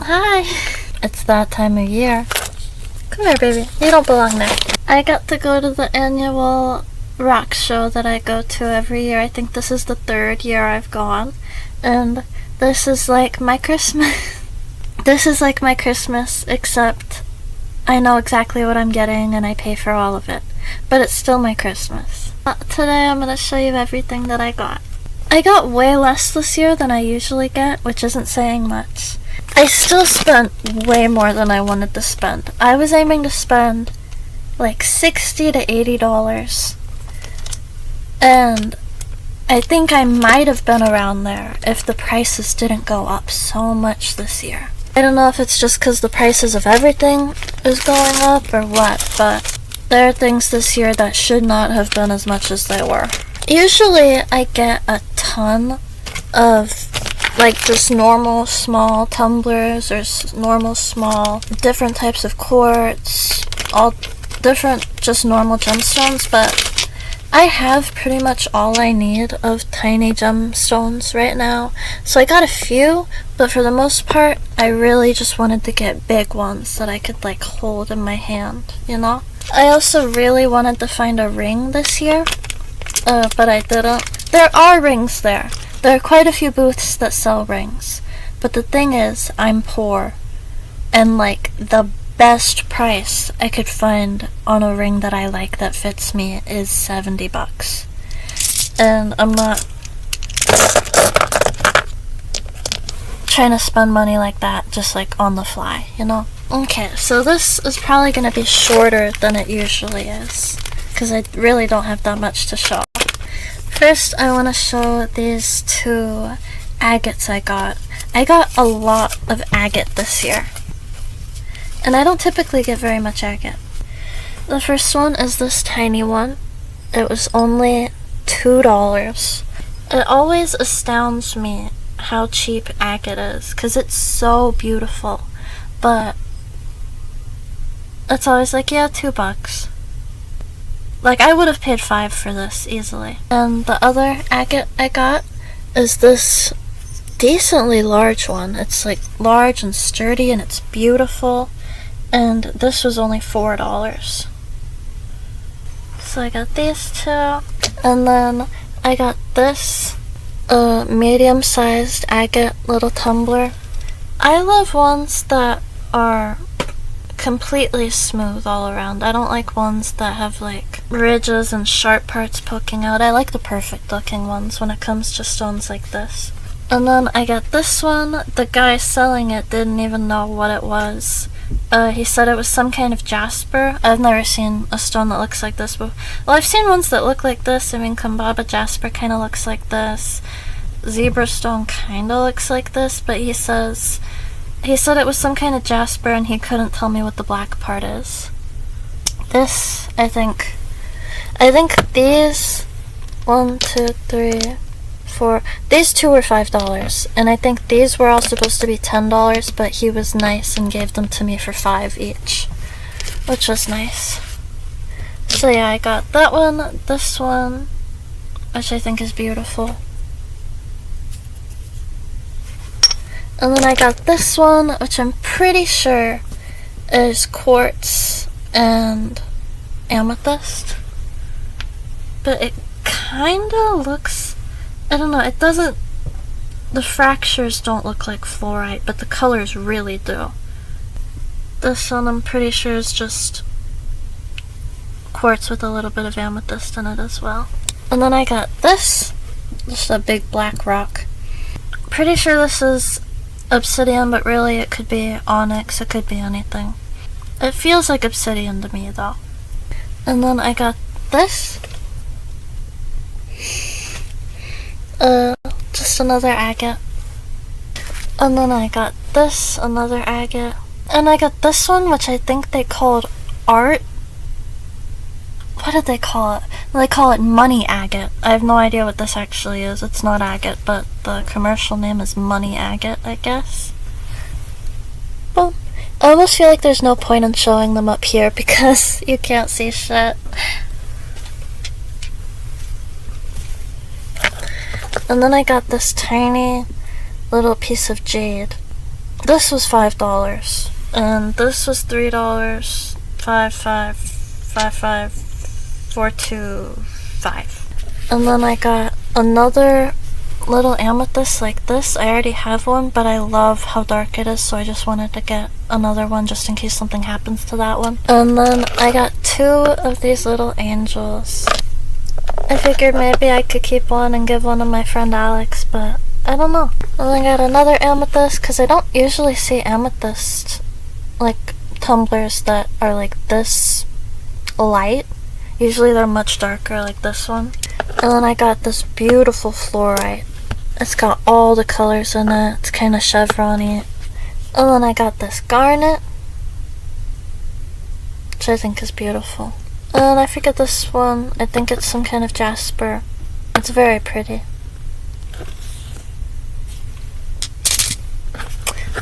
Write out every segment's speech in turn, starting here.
Hi! It's that time of year. Come here, baby. You don't belong there. I got to go to the annual rock show that I go to every year. I think this is the 3rd year I've gone. And this is like my Christmas. This is like my Christmas, except I know exactly what I'm getting and I pay for all of it. But it's still my Christmas. Today I'm going to show you everything that I got. I got way less this year than I usually get, which isn't saying much. I still spent way more than I wanted to spend. I was aiming to spend like $60 to $80. And I think I might have been around there if the prices didn't go up so much this year. I don't know if it's just because the prices of everything is going up or what, but there are things this year that should not have been as much as they were. Usually I get a ton of like just normal small tumblers or normal small different types of quartz, all different just normal gemstones, but I have pretty much all I need of tiny gemstones right now. So I got a few, but for the most part I really just wanted to get big ones that I could like hold in my hand, you know? I also really wanted to find a ring this year, but I didn't. There are rings there. There are quite a few booths that sell rings, but the thing is, I'm poor, and like the best price I could find on a ring that I like that fits me is $70. And I'm not trying to spend money like that just like on the fly, you know? Okay, so this is probably going to be shorter than it usually is, because I really don't have that much to show. First, I want to show these 2 agates I got. I got a lot of agate this year, and I don't typically get very much agate. The first one is this tiny one. It was only $2. It always astounds me how cheap agate is, because it's so beautiful, but it's always like, yeah, $2. Like, I would have paid $5 for this easily. And the other agate I got is this decently large one. It's like large and sturdy and it's beautiful. And this was only $4. So I got these 2. And then I got this medium-sized agate little tumbler. I love ones that are completely smooth all around. I don't like ones that have like ridges and sharp parts poking out. I like the perfect looking ones when it comes to stones like this. And then I got this one. The guy selling it didn't even know what it was. He said it was some kind of jasper. I've never seen a stone that looks like this before. Well, I've seen ones that look like this. I mean, Kambaba jasper kind of looks like this. Zebra stone kind of looks like this, but he said it was some kind of jasper and he couldn't tell me what the black part is. This, I think these, 1, 2, 3, 4, these 2 were $5, and I think these were all supposed to be $10, but he was nice and gave them to me for $5 each, which was nice. So yeah, I got that one, this one, which I think is beautiful. And then I got this one, which I'm pretty sure is quartz and amethyst. But it kinda looks, I don't know, it doesn't, the fractures don't look like fluorite, but the colors really do. This one I'm pretty sure is just quartz with a little bit of amethyst in it as well. And then I got this, just a big black rock. Pretty sure this is obsidian, but really it could be onyx, it could be anything. It feels like obsidian to me though. And then I got this. Just another agate. And then I got this, another agate. And I got this one, which I think they called art. What did they call it? They call it money agate. I have no idea what this actually is. It's not agate, but the commercial name is money agate, I guess. Well, I almost feel like there's no point in showing them up here because you can't see shit. And then I got this tiny little piece of jade. this was $5, and this was $3. 5555425. And then I got another little amethyst like this. I already have one, but I love how dark it is, so I just wanted to get another one just in case something happens to that one. And then I got 2 of these little angels. I figured maybe I could keep one and give one to my friend Alex, but I don't know. And I got another amethyst, because I don't usually see amethyst, like, tumblers that are like this light. Usually they're much darker, like this one. And then I got this beautiful fluorite. It's got all the colors in it. It's kind of chevron-y. And then I got this garnet, which I think is beautiful. And I forget this one. I think it's some kind of jasper. It's very pretty.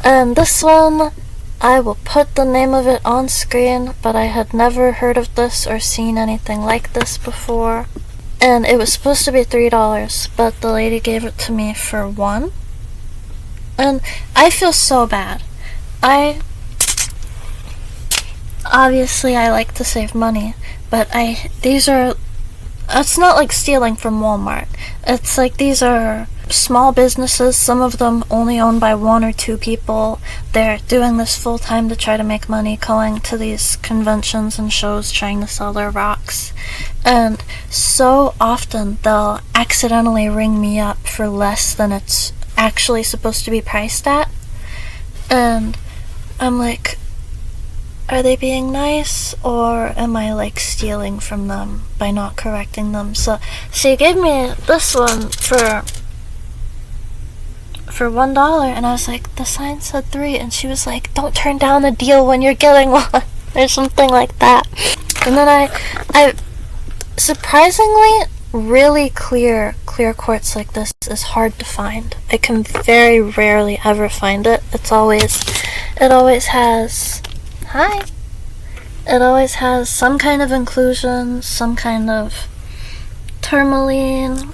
And this one, I will put the name of it on screen, but I had never heard of this or seen anything like this before. And it was supposed to be $3, but the lady gave it to me for $1. And I feel so bad. Obviously I like to save money, but it's not like stealing from Walmart. It's like these are small businesses, some of them only owned by 1 or 2 people. They're doing this full time to try to make money, going to these conventions and shows trying to sell their rocks. And so often they'll accidentally ring me up for less than it's actually supposed to be priced at. And I'm like, are they being nice, or am I like stealing from them by not correcting them? So she gave me this one for $1, and I was like, the sign said $3, and she was like, don't turn down the deal when you're getting one, or something like that. And then I surprisingly, really clear quartz like this is hard to find. I can very rarely ever find it. It always has, hi! It always has some kind of inclusion, some kind of tourmaline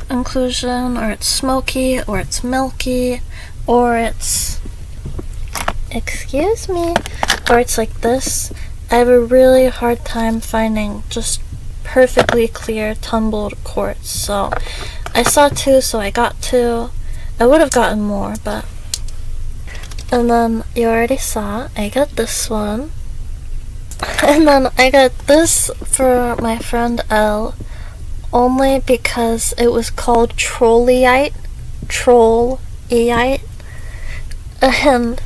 inclusion, or it's smoky, or it's milky, or it's, excuse me, or it's like this. I have a really hard time finding just perfectly clear tumbled quartz, so I saw 2, so I got 2. I would have gotten more, but... And then you already saw, I got this one. And then I got this for my friend Elle, only because it was called Trolleite. Trolleite. And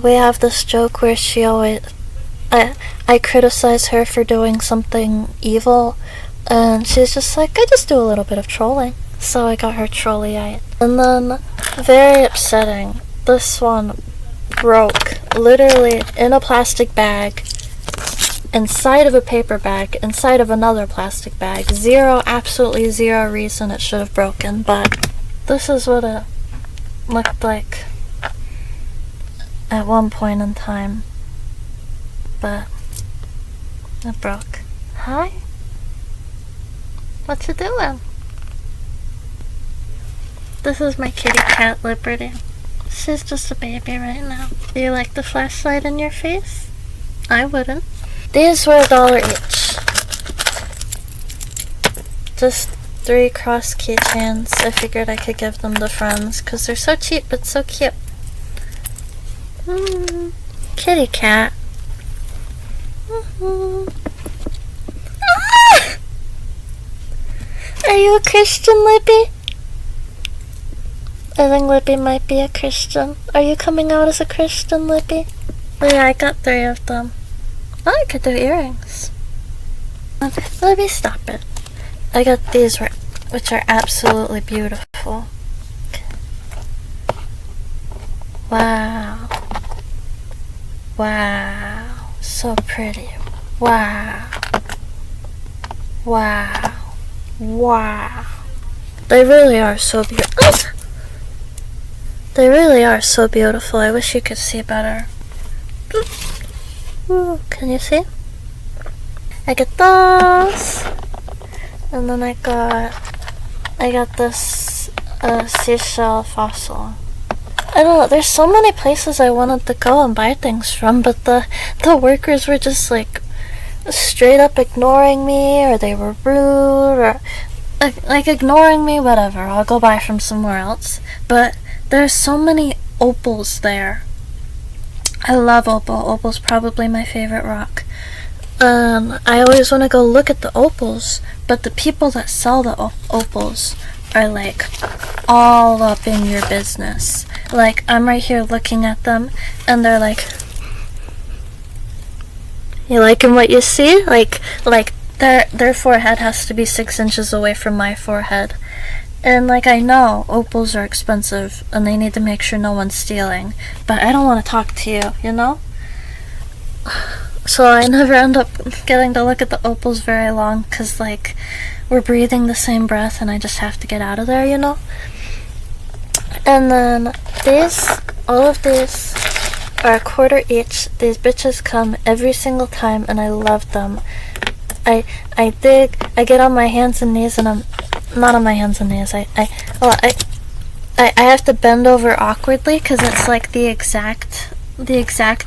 we have this joke where she always... I criticize her for doing something evil, and she's just like, I just do a little bit of trolling. So I got her Trolleite. And then, very upsetting, this one broke, literally in a plastic bag, inside of a paper bag, inside of another plastic bag. Absolutely zero reason it should have broken, but this is what it looked like at one point in time. But it broke. Hi? What you doing? This is my kitty cat, Liberty. She's just a baby right now. Do you like the flashlight in your face? I wouldn't. These were $1 each. Just 3 cross keychains. I figured I could give them to friends because they're so cheap but so cute. Kitty cat. Ah! Are you a Christian, Libby? I think Libby might be a Christian. Are you coming out as a Christian, Libby? Oh yeah, I got 3 of them. Oh, I could do earrings. Libby, stop it. I got these, which are absolutely beautiful. Wow. Wow. So pretty. Wow. Wow. Wow. They really are so beautiful. They really are so beautiful. I wish you could see better. Ooh, can you see? I got those. And then I got this seashell fossil. I don't know, there's so many places I wanted to go and buy things from, but the workers were just like straight up ignoring me, or they were rude, or like ignoring me, whatever. I'll go buy from somewhere else. But there's so many opals there. I love opal. Opal's probably my favorite rock. I always want to go look at the opals, but the people that sell the opals are like all up in your business. Like, I'm right here looking at them, and they're like, "You liking what you see?" Like their forehead has to be 6 inches away from my forehead. And like, I know opals are expensive and they need to make sure no one's stealing, but I don't want to talk to you, you know? So I never end up getting to look at the opals very long, because like, we're breathing the same breath and I just have to get out of there, you know? And then all of these are a quarter each. These bitches come every single time and I love them. I get on my hands and knees, and I'm not on my hands and knees. I have to bend over awkwardly, because it's like the exact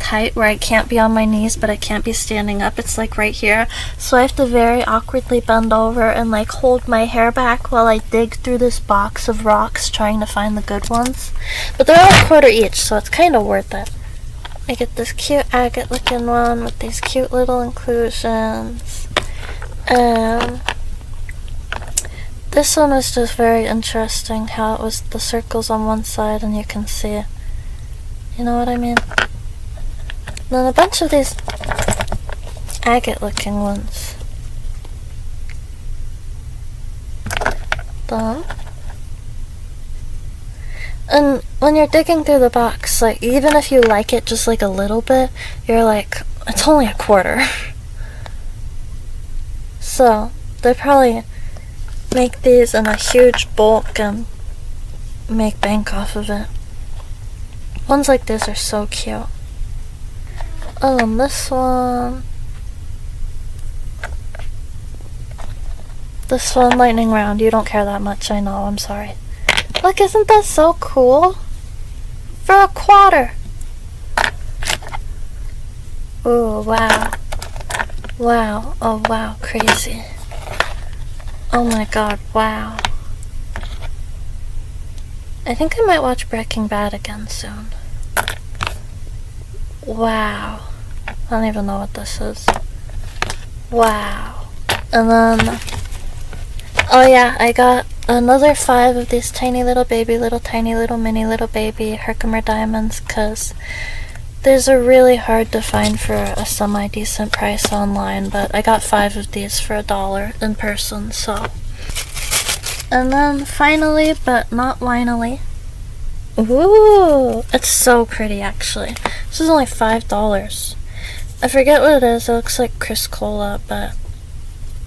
height where I can't be on my knees, but I can't be standing up. It's like right here. So I have to very awkwardly bend over and like hold my hair back while I dig through this box of rocks trying to find the good ones. But they're all a quarter each, so it's kind of worth it. I get this cute agate looking one with these cute little inclusions. This one is just very interesting, how it was the circles on one side and you can see it. You know what I mean? Then a bunch of these agate looking ones. Done. And when you're digging through the box, like, even if you like it just like a little bit, you're like, it's only a quarter. So they probably make these in a huge bulk and make bank off of it. Ones like this are so cute. Oh, and this one, lightning round. You don't care that much, I know, I'm sorry. Look, isn't that so cool? For a quarter. Ooh, wow. Wow, oh wow, crazy. Oh my god, wow. I think I might watch Breaking Bad again soon. Wow. I don't even know what this is. Wow. And then, oh yeah, I got another 5 of these tiny little baby, mini little baby Herkimer diamonds, because these are really hard to find for a semi-decent price online, but I got 5 of these for $1 in person, so. And then finally, but not finally, ooh, it's so pretty actually. This is only $5. I forget what it is, it looks like Criscola, but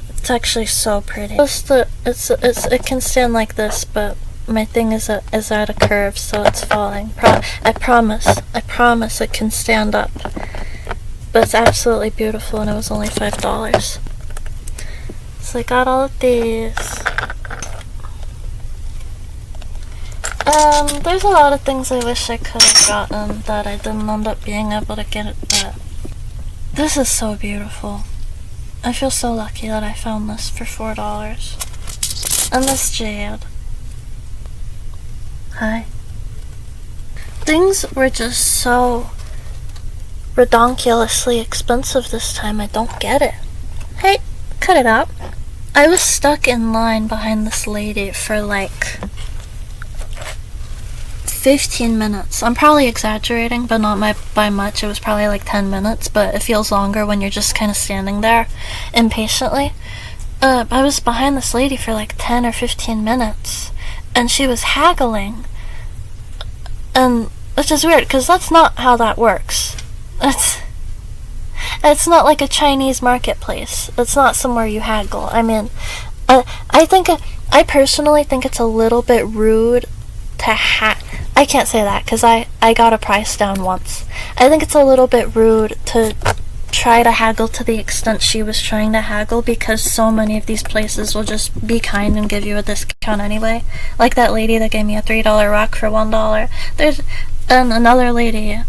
it's actually so pretty. It can stand like this, but my thing is at a curve, so it's falling. I promise it can stand up. But it's absolutely beautiful, and it was only $5. So I got all of these. There's a lot of things I wish I could have gotten that I didn't end up being able to get, but this is so beautiful. I feel so lucky that I found this for $4. And this jade. Hi. Things were just so redonkulously expensive this time, I don't get it. Hey, cut it out. I was stuck in line behind this lady for like 15 minutes. I'm probably exaggerating, but not by much. It was probably like 10 minutes, but it feels longer when you're just kind of standing there impatiently. I was behind this lady for like 10 or 15 minutes, and she was haggling. And which is weird, because that's not how that works. It's not like a Chinese marketplace. It's not somewhere you haggle. I mean, I personally think it's a little bit rude to I can't say that, because I got a price down once. I think it's a little bit rude to try to haggle to the extent she was trying to haggle, because so many of these places will just be kind and give you a discount anyway. Like that lady that gave me a $3 rock for $1. And another lady,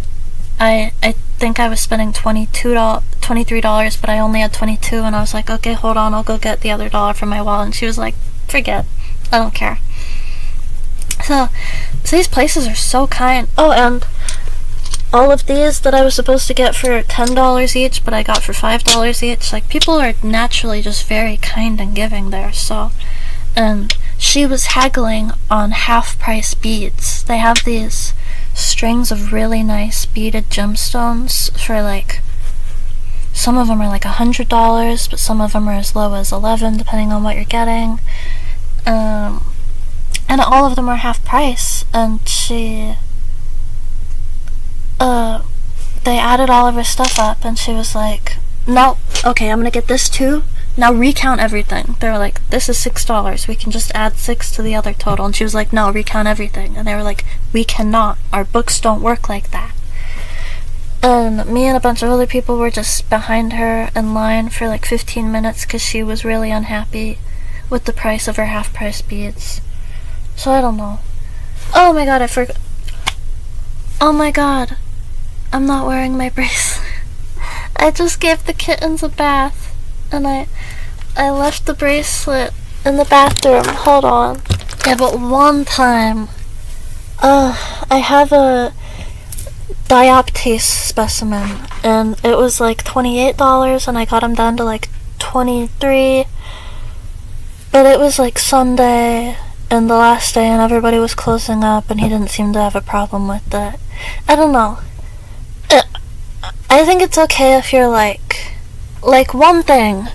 I think I was spending $23, but I only had 22, and I was like, okay, hold on, I'll go get the other dollar from my wallet. And she was like, forget, I don't care. So these places are so kind. Oh, and all of these that I was supposed to get for $10 each, but I got for $5 each. Like, people are naturally just very kind and giving there. So, and she was haggling on half-price beads. They have these strings of really nice beaded gemstones for like, some of them are like $100, but some of them are as low as $11, depending on what you're getting. And all of them are half price. And they added all of her stuff up, and she was like, no, okay, I'm gonna get this too. Now recount everything. They were like, this is $6. We can just add 6 to the other total. And she was like, no, recount everything. And they were like, we cannot. Our books don't work like that. And me and a bunch of other people were just behind her in line for like 15 minutes because she was really unhappy with the price of her half-price beads. So I don't know. Oh my god, I forgot. Oh my god. I'm not wearing my bracelet. I just gave the kittens a bath. And I left the bracelet in the bathroom. Hold on. Yeah, but one time, I have a dioptase specimen, and it was like $28, and I got him down to like $23. But it was like Sunday, and the last day, and everybody was closing up, and he didn't seem to have a problem with it. I don't know. I think it's okay if you're like one thing.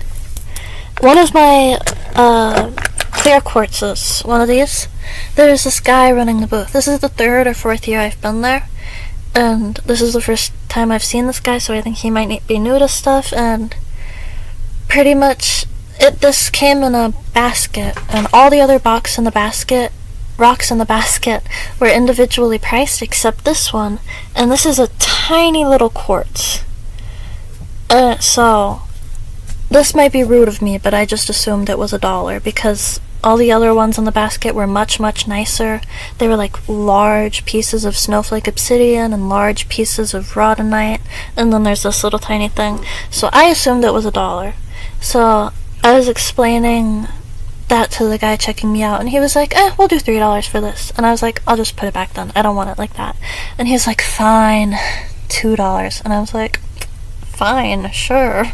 One of my clear quartzes, one of these, there's this guy running the booth. This is the 3rd or 4th year I've been there, and this is the first time I've seen this guy, so I think he might be new to stuff. And pretty much this came in a basket, and all the other rocks in the basket were individually priced except this one, and this is a tiny little quartz. So this might be rude of me, but I just assumed it was $1 because all the other ones in the basket were much, much nicer. They were like large pieces of snowflake obsidian and large pieces of rhodonite, and then there's this little tiny thing. So I assumed it was $1. So I was explaining that to the guy checking me out, and he was like, we'll do $3 for this. And I was like, I'll just put it back then. I don't want it like that. And he was like, fine, $2. And I was like, fine, sure.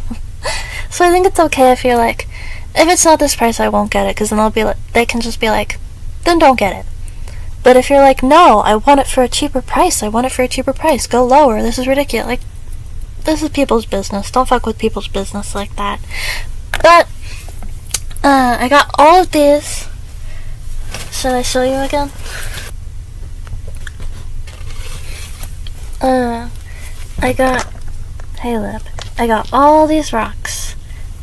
So I think it's okay if you're like, if it's not this price, I won't get it, because then they can just be like, then don't get it. But if you're like, no, I want it for a cheaper price, go lower, this is ridiculous. Like, this is people's business. Don't fuck with people's business like that. But I got all of these. Should I show you again? I got all these rocks.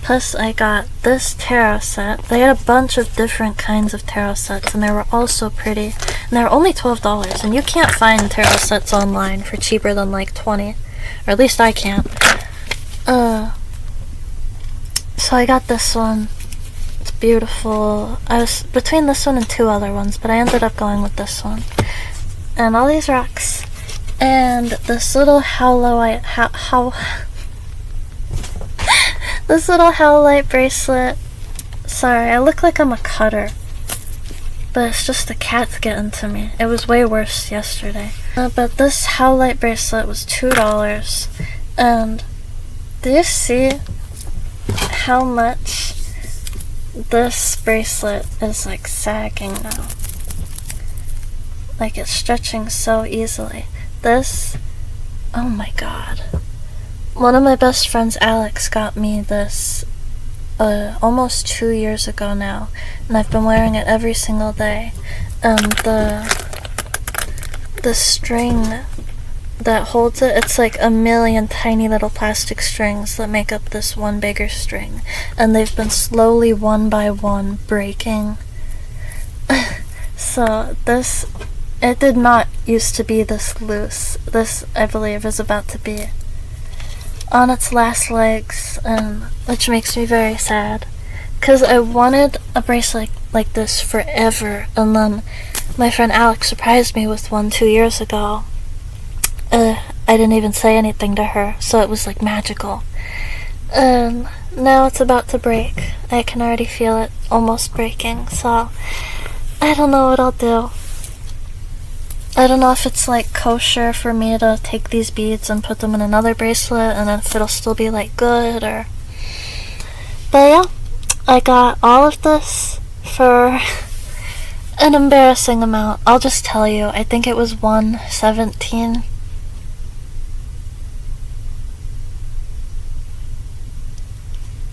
Plus I got this tarot set. They had a bunch of different kinds of tarot sets, and they were all so pretty. And they were only $12, and you can't find tarot sets online for cheaper than like $20. Or at least I can't. So I got this one. It's beautiful. I was between this one and 2 other ones, but I ended up going with this one. And all these rocks. And this little this little howlite bracelet. Sorry, I look like I'm a cutter. But it's just the cat's getting to me. It was way worse yesterday. But this howlite bracelet was $2. And do you see how much this bracelet is like sagging now? Like, it's stretching so easily. This, oh my god. One of my best friends, Alex, got me this almost 2 years ago now, and I've been wearing it every single day. And the string that holds it, it's like a million tiny little plastic strings that make up this one bigger string, and they've been slowly, one by one, breaking. So this, it did not used to be this loose. This, I believe, is about to be on its last legs, which makes me very sad, because I wanted a bracelet like this forever, and then my friend Alex surprised me with one 2 years ago, I didn't even say anything to her, so it was like magical. And now it's about to break. I can already feel it almost breaking, so I don't know what I'll do. I don't know if it's like kosher for me to take these beads and put them in another bracelet and if it'll still be like good or... But yeah, I got all of this for an embarrassing amount. I'll just tell you, I think it was $117.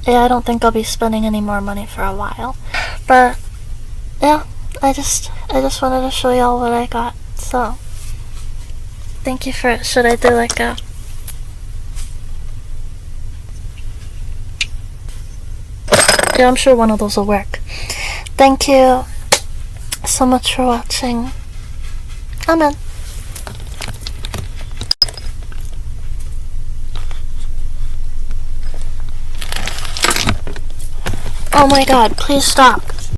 Yeah, I don't think I'll be spending any more money for a while. But yeah, I just wanted to show y'all what I got. So thank you for it. Should I do like a... Yeah, I'm sure one of those will work. Thank you so much for watching. Amen. Oh my god, please stop.